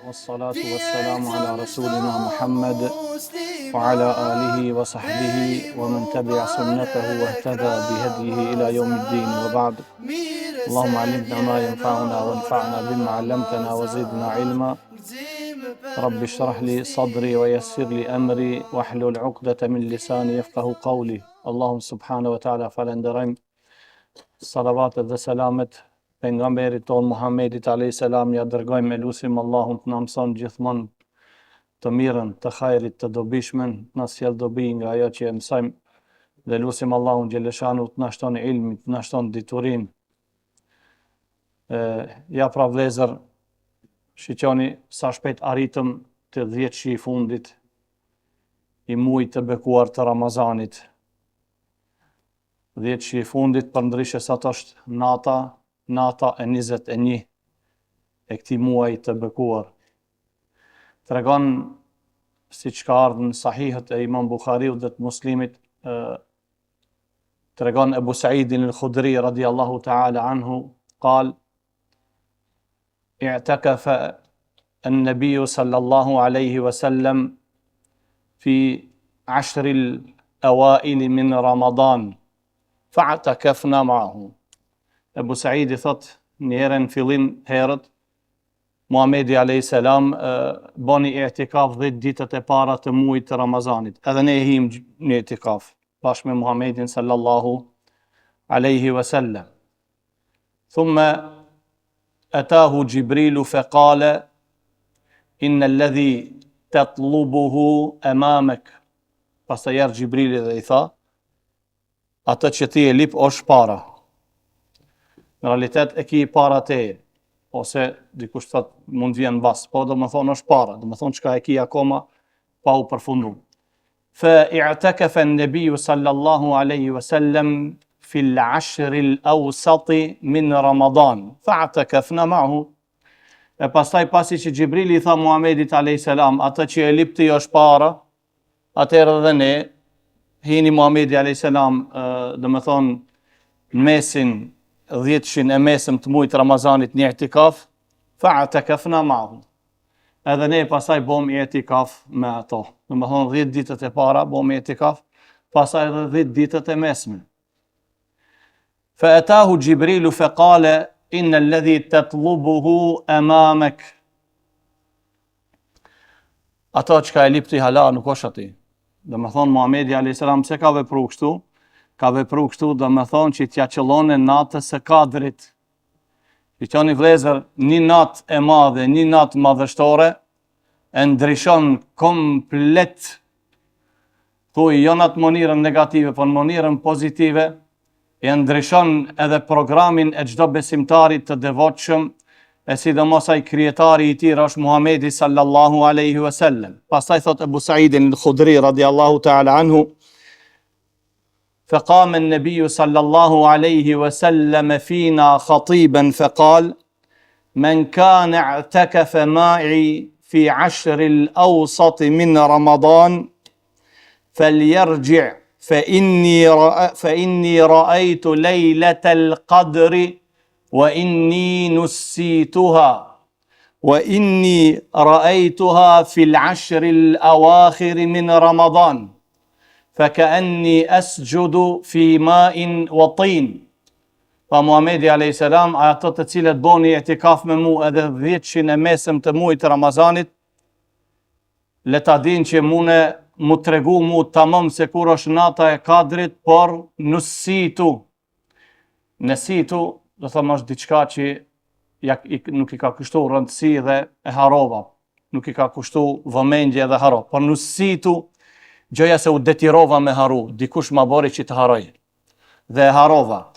والصلاة والسلام على رسولنا محمد وعلى آله وصحبه ومن تبع سنته واهتدى بهديه إلى يوم الدين وبعد. اللهم علمنا ما ينفعنا وانفعنا بما علمتنا وزدنا علما. رب اشرح لي صدري ويسر لي أمري واحلل عقدة من لساني يفقه قولي. اللهم سبحانه وتعالى falenderojm, salavatet dhe selamet pejgamberit ton Muhammedit alayhis salam, ja dërgojmë me lutim Allahun të na mëson gjithmonë të mirën, të hajrit, të dobishmen, na sjell dobi nga ajo që e mësojmë dhe lutim Allahun xheleshanu të na shton ilmin, të na shton diturinë. Ja pra vëllezër, shiqoni sa shpejt arritëm të 10 shi fundit i muajit të bekuar të Ramazanit. 10 shi fundit, përndryshe sa të është nata e 21 e këtij muaji të bekuar. Tregon, siç ka ardhur në sahihët e Imam Buhariut dhe të Muslimit, tregon Ebu Saidin al-Khudri radiyallahu ta'ala anhu, قال: اعتكف النبي صلى الله عليه وسلم في 10 الأوائل من رمضان فاعتكفنا معه. Ebu Saidi thot, një herë në fillim herët, Muhamedi alayhis salam bani i'tikaf 10 ditët e para të muajit të Ramazanit. Edhe ne him në i'tikaf bashkë me Muhamedin sallallahu alaihi wasallam. Thumma atahu Jibrilu faqala inna alladhi tatlubuhu amamak. Pastaj erdhi Jibrili dhe i tha, atë që ti e lip është para. Në realitet e ki para teje, ose dikush thot mund vjen mbas, po do më thonë është para, do më thonë çka e ki akoma pa u përfunduar. Fa i'takafa an-nabiy sallallahu alaihi wasallam fi al-10 al-awsat min Ramadan, fa'takafna ma'hu. E pastaj pasi që Xhibrili i tha Muhamedit alayhis salam, atë që e lipti është para, atëherë edhe ne hini Muhamedi alayhis salam, do më thonë në mesin 10 e mesëm të muajit Ramazanit një i'tikaf, fa'takafna ma'hu. Edhe ne pastaj bëm i'tikaf me ato. Do të thonë 10 ditët e para bëm i'tikaf, pastaj edhe 10 ditët e mesme. Fa'atahu Jibrilu faqala inna alladhi tatlubuhu amamak. Ato çka e lipti hala nuk është aty. Do të thonë Muhamedi alayhis salam pse ka vepruar kështu? Ka vepruar kështu, do më thonë që t'ja qëllone natës së Kadrit. I qoni vëllezër, një natë e madhe, një natë madhështore, e ndryshon komplet, thuj, jo në atë mënyrën negative, por në mënyrën pozitive, e ndryshon edhe programin e çdo besimtarit të devotshëm, e sidomos ai krijetari i tij është Muhamedi sallallahu alaihi wasallam. Pastaj thot Ebu Saidin al-Khudri radiyallahu ta'ala anhu, فقام النبي صلى الله عليه وسلم فينا خطيبا فقال: من كان اعتكف معي في 10 الأوسط من رمضان فليرجع فإني رأيت ليلة القدر وإني نسيتها وإني رأيتها في 10 الأواخر من رمضان فكأني أسجد في ماء وطين. Pa Muhamedi alayhis salam, ato të cilët boni i'tikaf me mu edhe 10 e mesëm të muajit të Ramazanit, le ta din që mu tregu mu tamam se kur është nata e Kadrit, por nusitu. Nesitu, do thëmë është diçka që nuk i ka kushtu rëndësi dhe e harova. Nuk i ka kushtu vëmendje dhe harova. Por nusitu, gjëja se u detirova me haru, dikush ma bori që të haroj. Dhe harova.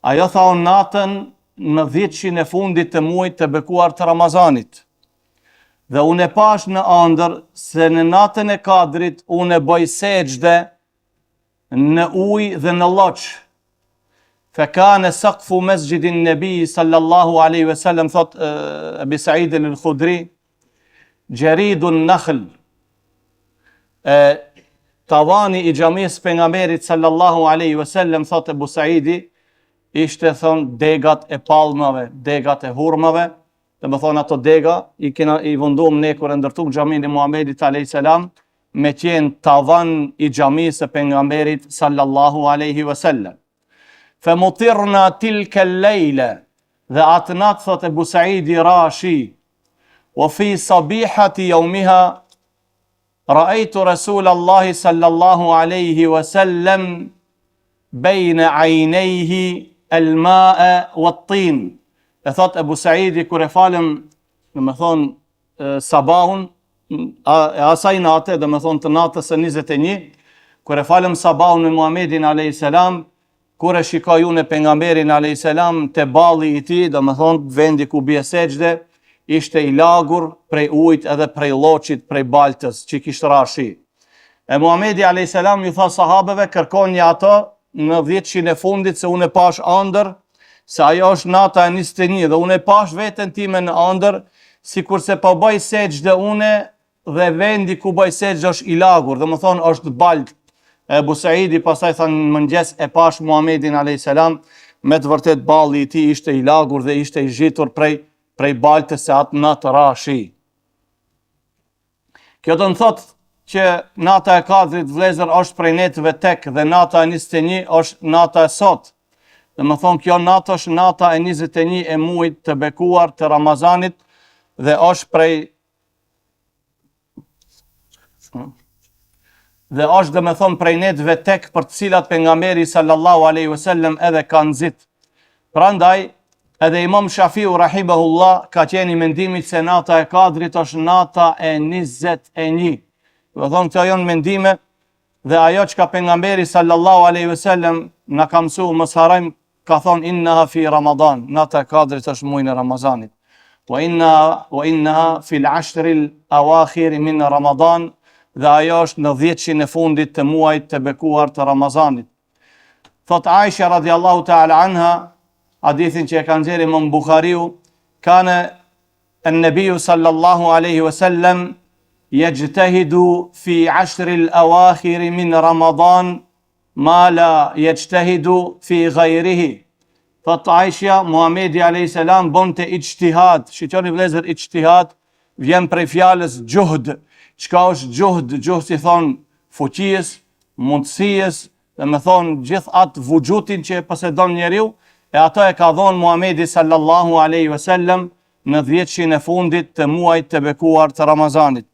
Ajo tha unë natën në 10 e fundit të muajit të bekuar të Ramazanit. Dhe unë e pash në ëndër se në natën e Kadrit unë e bëj sejdë në ujë dhe në lloç. Fa kana saqfu masjidin nabi sallallahu alaihi wasallam, thot Abi Said al-Khudri, jaridun nakhl. Tavani i xhamisë pejgamberit sallallahu alaihi wasallam, thot Abu Saidi, ishte thonë degat e palmave, degat e hurmave, dhe më thonë ato dega i vëndum ne kur e ndërtuk xhamin e Muhamedit a.s. me qenë tavan i xhamisë së pejgamberit sallallahu alaihi wasallam. Fa mutirna tilka al-layla, dhe atë natë thot Ebu Saidi Rashi, wa fi sabihati yawmiha ra'aytu Rasulallahi sallallahu alaihi wasallam bayna aynayhi al-ma'a wat-tin. E thot Ebu Saidi kur e falem, dhe me thonë sabahun, e asaj nate, dhe me thonë të natës e 21, kur e falem sabahun me Muhammedin a.s. Kur e shikoj unë pejgamberin a.s. te balli i tij, dhe me thonë vendi ku bie sejdë, ishte i lagur prej ujit edhe prej lloçit, prej baltës që kishte Rashi. E Muhamedi a.s. ju tha sahabeve, kërkoni ato në 10 e fundit se unë e pash ëndër, se ajo është nata e 21 dhe unë e pash veten time në ëndër, sikurse po bëj sejdë une dhe vendi ku bëj sejdë është i lagur, dhe më thonë është balt. Ebu Saidi pasaj thënë në mëngjes e pash Muhammedin a.s. me të vërtet balli i tij ishte i lagur dhe ishte i zhitur prej baltës se atë natë Rashi. Kjo do në thotë që nata e Kadrit vëllezër është prej netëve tek dhe nata e 21 është nata e sot. Dhe më thonë kjo natë është nata e 21 e muajit të bekuar të Ramazanit dhe është prej dhe me thonë prej netëve tek për të cilat pejgamberi sallallahu alaihi wasallam edhe ka nxit. Prandaj edhe Imam Shafiu rahimahullah ka qenë i mendimit se nata e Kadrit është nata e 21. Do thonë këto janë mendime dhe ajo që ka pejgamberi sallallahu alaihi wasallam na ka mësuar mos harrojmë, ka thonë innaha fi Ramadan, nata e Kadrit është muajin e Ramazanit. Wa innaha fi al-ashr al-awakhir min Ramadan, dhe ajo është në 10 e fundit të muajit të bekuar të Ramazanit. Thot Aisha radiallahu ta'ala anha, hadithin që e ka nxjerrë Imam Buhariu, kana an-nabiyyu sallallahu alaihi wasallam yajtahidu fi 10 al-awakhir min Ramadan ma la yajtahidu fi ghayrihi. Thot Aisha, Muhamedi alayhis salam bonte ijtihad. Shikoni vëllezër, ijtihad vjen prej fjalës juhd. Çka është juhd? Juhd si thon fuqisë, mundësisë, dhe me thon gjithë atë vujudin që posedon njeriu, e ato e ka dhënë Muhamedi sallallahu alaihi wasallam në 10 e fundit të muajit të bekuar të Ramazanit.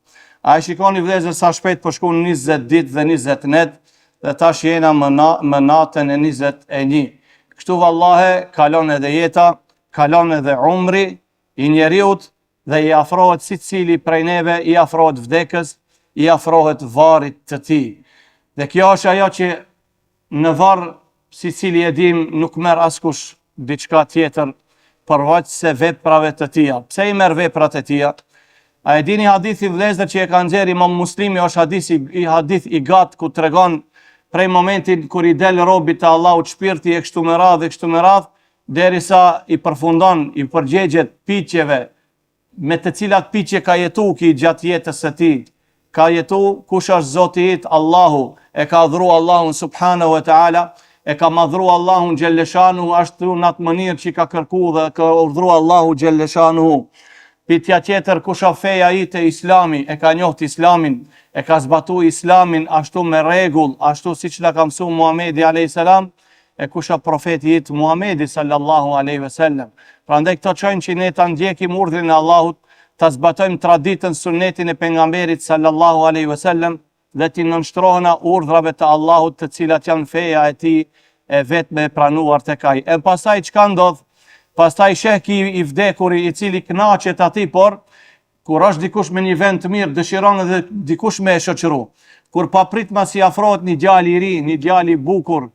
A e shikoni vëllezër sa shpejt po shkon 20 ditë dhe 20 net, dhe tash jena më natën e 21. Kështu vallahe kalon edhe jeta, kalon edhe umri i njeriut dhe i afrohet sicili prej neve, i afrohet vdekës, i afrohet varrit të tij. Dhe kjo është ajo që në varr sicili e dim nuk merr askush diçka tjetër përveç se veprave të tija. Pse i merr veprat e tija? A e dini hadithin vëllezër që e ka nxjerrë Imam Muslimi, është hadith i gat ku tregon prej momentin kur i del robit të Allahut shpirti e kështu me radhë, derisa i përfundon, i përgjegjet piqeve, me të cilat piqe ka jetu ki gjatë jetës së tij. Ka jetu kush është Zoti i tij, Allahu, e ka adhuru Allahun subhanahu wa taala, e ka madhru Allahun xhelleshanu ashtu në atë mënyrë që ka kërku dhe ka urdhru Allahu xhelleshanu. Pitja tjetër, kush është feja ite Islami, e ka njohtë Islamin, e ka zbatu Islamin ashtu me rregull, ashtu siç na ka mësuar Muhamedi alayhis salam, e kush është profeti i Muhamedi sallallahu alaihi wasallam. Prandaj këto çojnë që ne ta ndjekim urdhrin e Allahut, ta zbatojmë traditën, sunetin e pejgamberit sallallahu alaihi wasallam dhe të nënshtrohena urdhrave të Allahut, të cilat janë feja e tij e vetme e pranuar tek ai. E pastaj çka ndodh? Pastaj sheh i vdekuri i cili kënaqet atij, por kur është dikush me një vend të mirë, dëshiron edhe dikush me e shoqëru. Kur paprit mas i afrohet një djalë i ri, një djalë i bukur,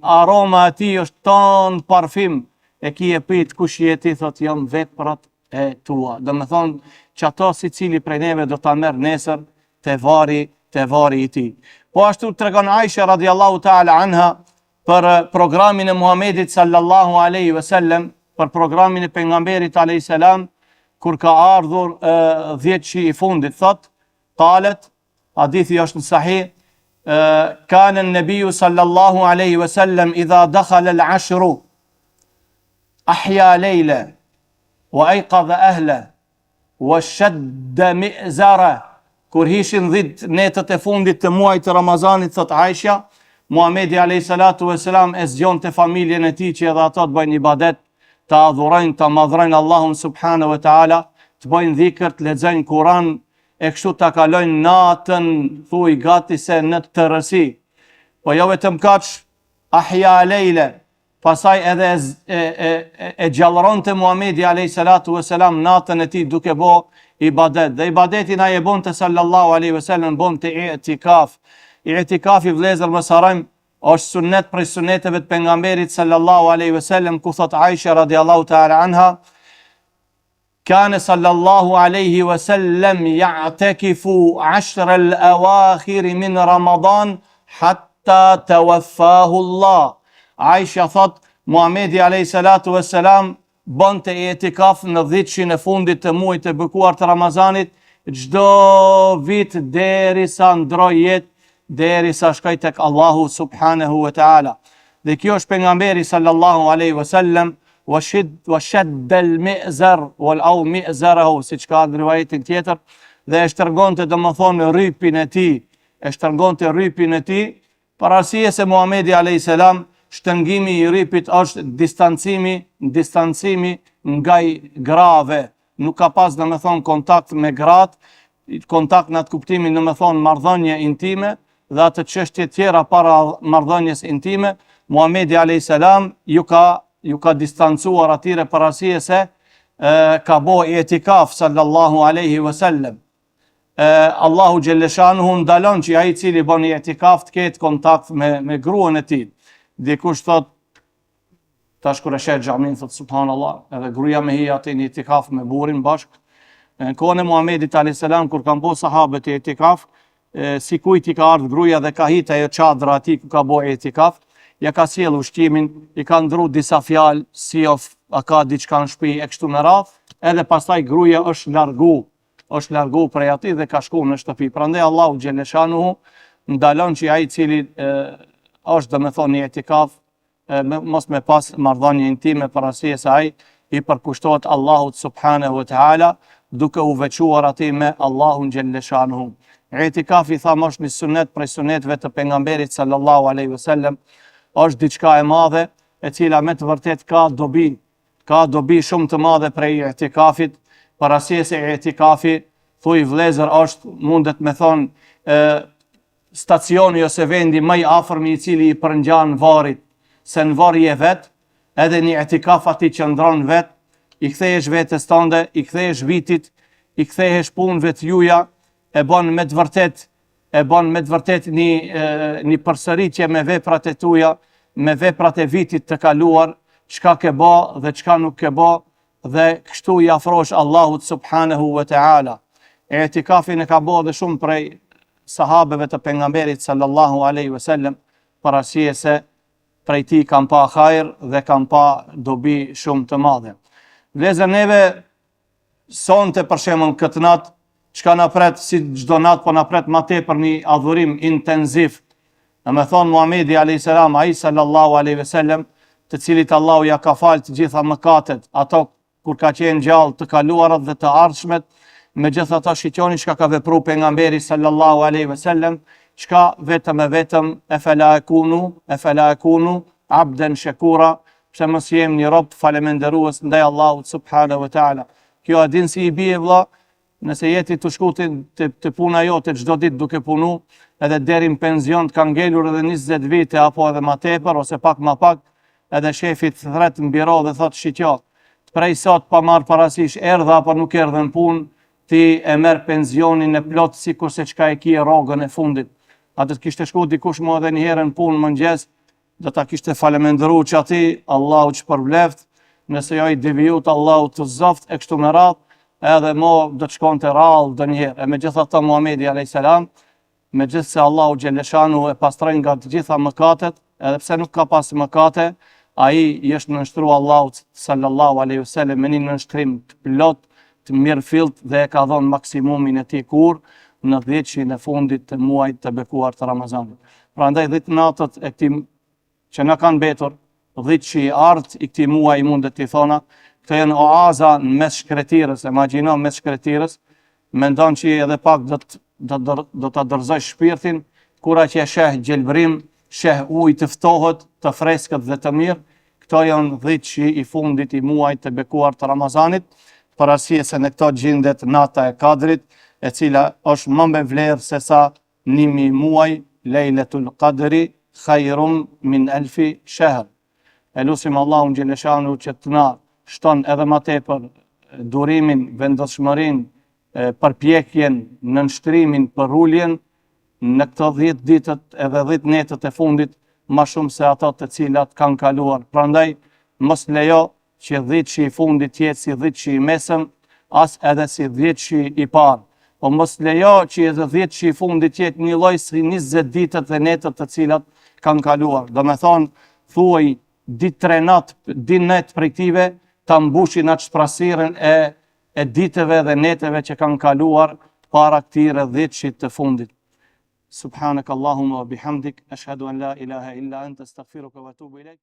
aroma e tij është tan parfim, e ki e prit kush je ti, thot jam veprat e tua. Do me thonë që ato secili prej neve do ta merr nesër te vari i tij. Po ashtu tregon Aisha radiallahu ta'ala anha për programin e Muhamedit sallallahu alaihi wasallam, për programin e pejgamberit alayhis salam, kur ka ardhur 10 i fundit, thot, qalet, hadithi është në sahih, kana an-nabiyyu sallallahu alaihi wasallam idha dakhala al-ashru ahya lejle, wa ajqadha ahle, wa shadda mi'zara, kur hishin 10 netët e fundit të muajit të Ramazanit, thot Aisha, Muhamedi alayhi salatu vesselam e zgjonte familjen e tij që edhe ato të bëjnë ibadet, të adhurojnë, të madhrojnë Allahun subhanahu wa taala, të bëjnë dhikr, të lexojnë Kur'an, e kështu ta kalojnë natën, thuj gati se në tërësi. Po jo vetëm kaq, ahya lejle, pasaj edhe e gjallëronte Muhamedi alayhi salatu vesselam natën e tij duke bë ibadet. Dhe ibadetin ai e bonte sallallahu alaihi wasallam, bonte i'tikaf. I'tikafi vëllezër mos harrojmë, është sunnet prej sunneteve të pejgamberit sallallahu alaihi wasallam, ku thot Aisha radhiyallahu ta'ala anha, kana sallallahu alaihi wasallam ya'takifu 'ashra al-awakhir min Ramadan hatta tawaffahu Allah. Aisha thot Muhamedi alayhi salatu wassalam bonte i'tikaf në 10 e fundit të muajit të bekuar të Ramazanit, çdo vit derisa ndroi jetë, derisa shkoi tek Allahu subhanahu wa taala. Dhe kjo është pejgamberi sallallahu alaihi wasallam, wa shadda al-mi'zar wal aw mi'zarahu, siç ka në rivajetin tjetër, dhe e shtrëngonte domethënë rrypin e tij, e shtrëngonte rrypin e tij, para arsye se Muhamedi alayhi salam, shtëngimi i rrypit është distancimi nga grave, nuk ka pas domethënë kontakt me gratë, kontakt në atë kuptimin domethënë marrëdhënie intime, dhe atë çështje tjera para marrëdhënies intime, Muhamedi alayhi salam ju ka distancuar atyre për arsye se ka bërë i'tikaf sallallahu alaihi wasallam. Allahu xhelleshanuhu ndalon që ai i cili bën i'tikaf të ketë kontakt me gruan e tij. Dikush thot, tash kur e shet xhamin, thot subhanallah, edhe gruaja me hi atë në i'tikaf me burrin bashk. Në kohën e Muhamedit alayhi salam, kur kanë bërë sahabët i'tikaf, si kujt i ka ardhur gruaja dhe ka hit ajo çadra aty ku ka bërë i'tikaf, ja ka sjell ushqimin, i ka ndru disa fjalë, si a ka diçka në shtëpi e kështu me radhë, edhe pastaj gruaja është largu prej atij dhe ka shkuar në shtëpi. Prandaj Allahu xhelleshanuhu ndalon që ai i cili është domethënë në i'tikaf mos me pas marrëdhënie intime për arsye se ai i përkushtohet Allahut subhanahu wa taala, duke u veçuar atij me Allahun xhelleshanuhu. I'tikafi thamë është një sunnet prej sunneteve të pejgamberit sallallahu alaihi wasallam, është diçka e madhe e cila me të vërtet ka dobi shumë të madhe prej i'tikafit, për arsye se i'tikafi, thuj vëllezër, është mundet me thonë stacioni ose vendi më i afërm i cili i përngjan varrit, se në varr je vet, edhe një i'tikaf aty qëndron vet, i kthehesh vetes tënde, i kthehesh vitit, i kthehesh punëve të juaja, e bën me të vërtet një përsëritje me veprat e tuaja, me veprat e vitit të kaluar, çka ke bë dhe çka nuk ke bë, dhe kështu i afrohesh Allahut subhanahu wa taala. I'tikafin e ka bërë dhe shumë prej sahabeve të pejgamberit sallallahu alaihi wasallam, për arsye se prej tij kanë pa hajër dhe kanë pa dobi shumë të madhe. Vëllezër, neve sonte për shembull këtë natë, çka na pret, si çdo natë, po na pret më tepër një adhurim intenziv. Në me thonë Muhamedi alayhi salam, ai sallallahu alaihi wasallam, të cilit Allahu ja ka falë të gjitha mëkatet, ato kur ka qenë gjallë, të kaluarat dhe të ardhshmet, megjithatë shikoni çka ka vepruar pejgamberi sallallahu alaihi wasallam, çka vetëm efela yakunu abdan shakura, pse mos jem një rob falënderues ndaj Allahut subhanahu wa taala. Kjo a din si i bie vëlla, nëse jeti të shku të puna jote çdo ditë duke punu, edhe deri në penzion të ka ngelur edhe 20 vite apo edhe më tepër ose pak më pak, edhe shefit thret në biro dhe thot shiqo, prej sot pa marr parasysh erdha apo nuk erdhe në punë, ti e merr pensionin e plot sikurse çka e ki rrogën e fundit. Atë të kishte shku dikush më edhe një herë në punë mëngjes, do ta kishte falëndëruar që ati Allahu që përbleft, nëse jo i devijut Allahu të zoft e kështu me radhë, edhe mo do të shkonte rrallë ndonjëherë. E megjithatë Muhamedi alayhis salam, megjithse Allahu xhelleshanu e pastroi nga të gjitha mëkatet, edhe pse nuk ka pas mëkate, ai i është nënshtruar Allahut sallallahu alaihi wasallam me një nënshtrim të plot, të mirëfillt, dhe e ka dhënë maksimumin e tij kur në 10 e fundit të muajit të bekuar të Ramazanit. Prandaj 10 natët e këtij që na kanë mbetur, 10 që i ardh i këtij muaji mundet t'i thona, këto janë oaza në mes shkretirës, imagjino mes shkretirës, mendon që edhe pak do ta dorëzoj shpirtin, kura që e sheh gjelbrim, sheh ujë të ftohët, të freskët dhe të mirë. Këto janë 10 që i fundit i muajit të bekuar të Ramazanit, për arsye se në këto gjendet nata e Kadrit, e cila është më me vlerë se sa 1000 muaj, Lejletul Qadri khajrum min elfi shahr. E lusim Allahun xhaleshanu që të na shton edhe më tepër durimin, vendosmërinë, përpjekjen, nënshtrimin për uljen në këto 10 ditët edhe 10 netët e fundit, më shumë se ato të cilat kanë kaluar. Prandaj mos lejo që 10 që i fundit jetë si 10 që i mesëm, as edhe si 10 që i parë. Po mos lejo që edhe 10 që i fundit jetë një lloj si 20 ditët dhe netët të cilat kanë kaluar. Do me thonë, thuaj ditë 3 natë, din net prej këtive, ta mbushin atë shprasirën e ditëve dhe netëve që kanë kaluar para këtyre 10 që të fundit. Subhanak Allahumma wa bihamdik, ashhadu an la ilaha illa anta, astaghfiruka wa atubu ilaik.